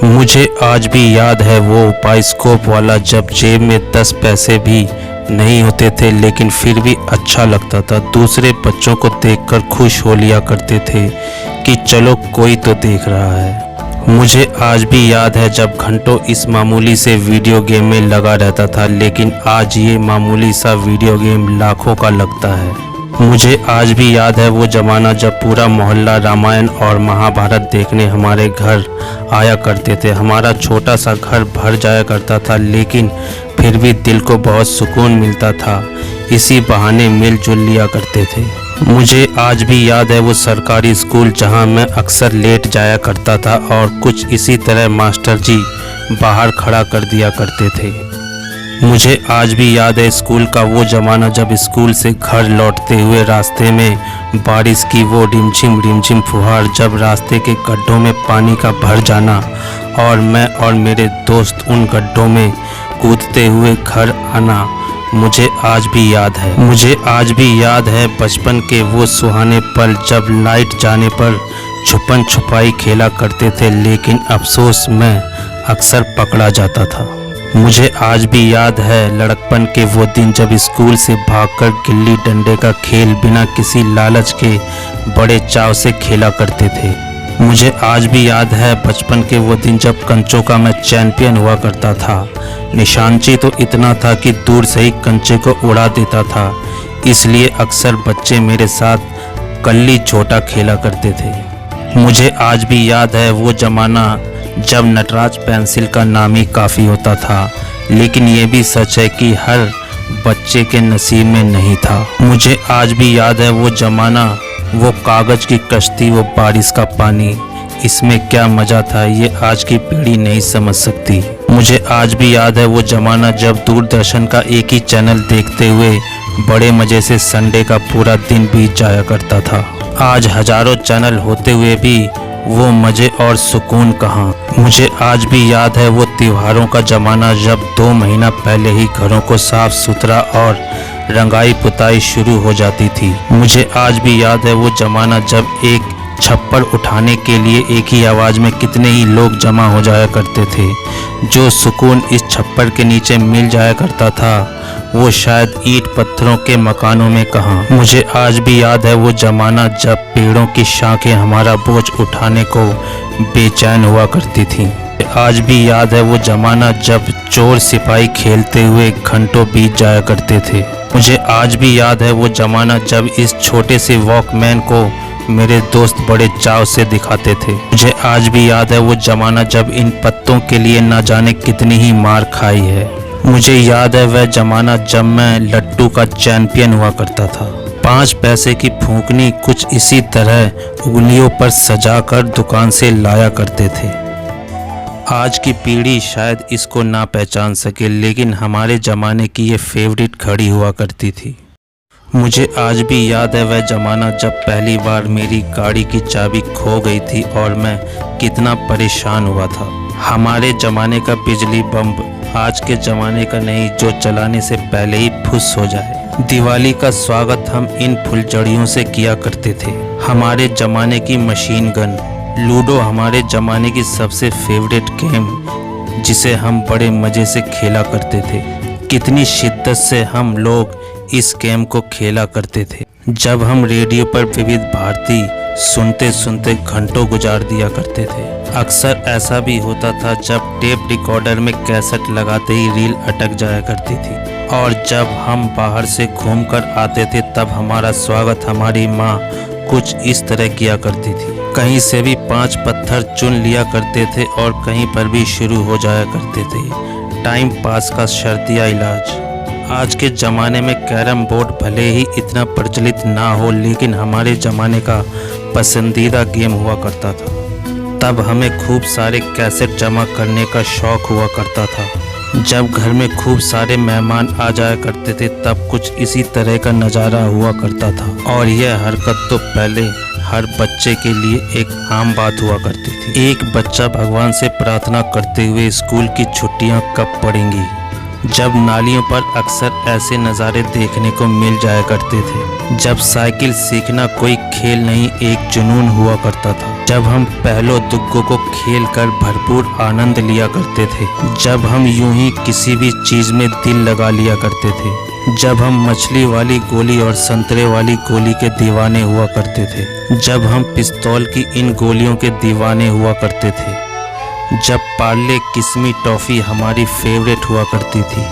मुझे आज भी याद है वो बाइस्कोप वाला, जब जेब में 10 पैसे भी नहीं होते थे लेकिन फिर भी अच्छा लगता था। दूसरे बच्चों को देखकर खुश हो लिया करते थे कि चलो कोई तो देख रहा है। मुझे आज भी याद है जब घंटों इस मामूली से वीडियो गेम में लगा रहता था, लेकिन आज ये मामूली सा वीडियो गेम लाखों का लगता है। मुझे आज भी याद है वो ज़माना जब पूरा मोहल्ला रामायण और महाभारत देखने हमारे घर आया करते थे। हमारा छोटा सा घर भर जाया करता था, लेकिन फिर भी दिल को बहुत सुकून मिलता था। इसी बहाने मिलजुल लिया करते थे। मुझे आज भी याद है वो सरकारी स्कूल जहां मैं अक्सर लेट जाया करता था और कुछ इसी तरह मास्टर जी बाहर खड़ा कर दिया करते थे। मुझे आज भी याद है स्कूल का वो ज़माना जब स्कूल से घर लौटते हुए रास्ते में बारिश की वो रिमझिम फुहार, जब रास्ते के गड्ढों में पानी का भर जाना और मैं और मेरे दोस्त उन गड्ढों में कूदते हुए घर आना, मुझे आज भी याद है। मुझे आज भी याद है बचपन के वो सुहाने पल जब लाइट जाने पर छुपन छुपाई खेला करते थे, लेकिन अफसोस मैं अक्सर पकड़ा जाता था। मुझे आज भी याद है लड़कपन के वो दिन जब स्कूल से भागकर गिल्ली डंडे का खेल बिना किसी लालच के बड़े चाव से खेला करते थे। मुझे आज भी याद है बचपन के वो दिन जब कंचों का मैं चैंपियन हुआ करता था। निशानची तो इतना था कि दूर से ही कंचे को उड़ा देता था, इसलिए अक्सर बच्चे मेरे साथ कल्ली झोटा खेला करते थे। मुझे आज भी याद है वो ज़माना जब नटराज पेंसिल का नाम ही काफ़ी होता था, लेकिन ये भी सच है कि हर बच्चे के नसीब में नहीं था। मुझे आज भी याद है वो ज़माना, वो कागज़ की कश्ती, वो बारिश का पानी, इसमें क्या मज़ा था ये आज की पीढ़ी नहीं समझ सकती। मुझे आज भी याद है वो ज़माना जब दूरदर्शन का एक ही चैनल देखते हुए बड़े मज़े से संडे का पूरा दिन बीत जाया करता था। आज हज़ारों चैनल होते हुए भी वो मज़े और सुकून कहाँ। मुझे आज भी याद है वो त्योहारों का ज़माना जब 2 महीना पहले ही घरों को साफ सुथरा और रंगाई पुताई शुरू हो जाती थी। मुझे आज भी याद है वो ज़माना जब एक छप्पर उठाने के लिए एक ही आवाज़ में कितने ही लोग जमा हो जाया करते थे। जो सुकून इस छप्पर के नीचे मिल जाया करता था वो शायद ईंट पत्थरों के मकानों में कहाँ। मुझे आज भी याद है वो ज़माना जब पेड़ों की शाखें हमारा बोझ उठाने को बेचैन हुआ करती थीं। आज भी याद है वो ज़माना जब चोर सिपाही खेलते हुए घंटों बीत जाया करते थे। मुझे आज भी याद है वो ज़माना जब इस छोटे से वॉकमैन को मेरे दोस्त बड़े चाव से दिखाते थे। मुझे आज भी याद है वो ज़माना जब इन पत्तों के लिए ना जाने कितनी ही मार खाई है। मुझे याद है वह ज़माना जब मैं लड्डू का चैंपियन हुआ करता था। 5 पैसे की फूंकनी कुछ इसी तरह उंगलियों पर सजाकर दुकान से लाया करते थे। आज की पीढ़ी शायद इसको ना पहचान सके, लेकिन हमारे ज़माने की ये फेवरेट घड़ी हुआ करती थी। मुझे आज भी याद है वह ज़माना जब पहली बार मेरी गाड़ी की चाबी खो गई थी और मैं कितना परेशान हुआ था। हमारे ज़माने का बिजली बम्ब आज के ज़माने का नहीं, जो चलाने से पहले ही फुस हो जाए। दिवाली का स्वागत हम इन फुलझड़ियों से किया करते थे। हमारे ज़माने की मशीन गन लूडो हमारे ज़माने की सबसे फेवरेट गेम, जिसे हम बड़े मज़े से खेला करते थे। कितनी शिद्दत से हम लोग इस गेम को खेला करते थे। जब हम रेडियो पर विविध भारती सुनते सुनते घंटों गुजार दिया करते थे। अक्सर ऐसा भी होता था जब टेप रिकॉर्डर में कैसेट लगाते ही रील अटक जाया करती थी, और जब हम बाहर से घूमकर आते थे तब हमारा स्वागत हमारी माँ कुछ इस तरह किया करती थी। कहीं से भी 5 पत्थर चुन लिया करते थे और कहीं पर भी शुरू हो जाया करते थे। टाइम पास का शर्तिया इलाज। आज के ज़माने में कैरम बोर्ड भले ही इतना प्रचलित ना हो, लेकिन हमारे ज़माने का पसंदीदा गेम हुआ करता था। तब हमें खूब सारे कैसेट जमा करने का शौक़ हुआ करता था। जब घर में खूब सारे मेहमान आ जाया करते थे तब कुछ इसी तरह का नज़ारा हुआ करता था, और यह हरकत तो पहले हर बच्चे के लिए एक आम बात हुआ करती थी। एक बच्चा भगवान से प्रार्थना करते हुए स्कूल की छुट्टियां कब पड़ेंगी, जब नालियों पर अक्सर ऐसे नज़ारे देखने को मिल जाया करते थे। जब साइकिल सीखना कोई खेल नहीं, एक जुनून हुआ करता था। जब हम पहलो दुग्गों को खेल कर भरपूर आनंद लिया करते थे। जब हम यूं ही किसी भी चीज़ में दिल लगा लिया करते थे। जब हम मछली वाली गोली और संतरे वाली गोली के दीवाने हुआ करते थे। जब हम पिस्तौल की इन गोलियों के दीवाने हुआ करते थे। जब पार्ले किस्मी टॉफ़ी हमारी फेवरेट हुआ करती थी।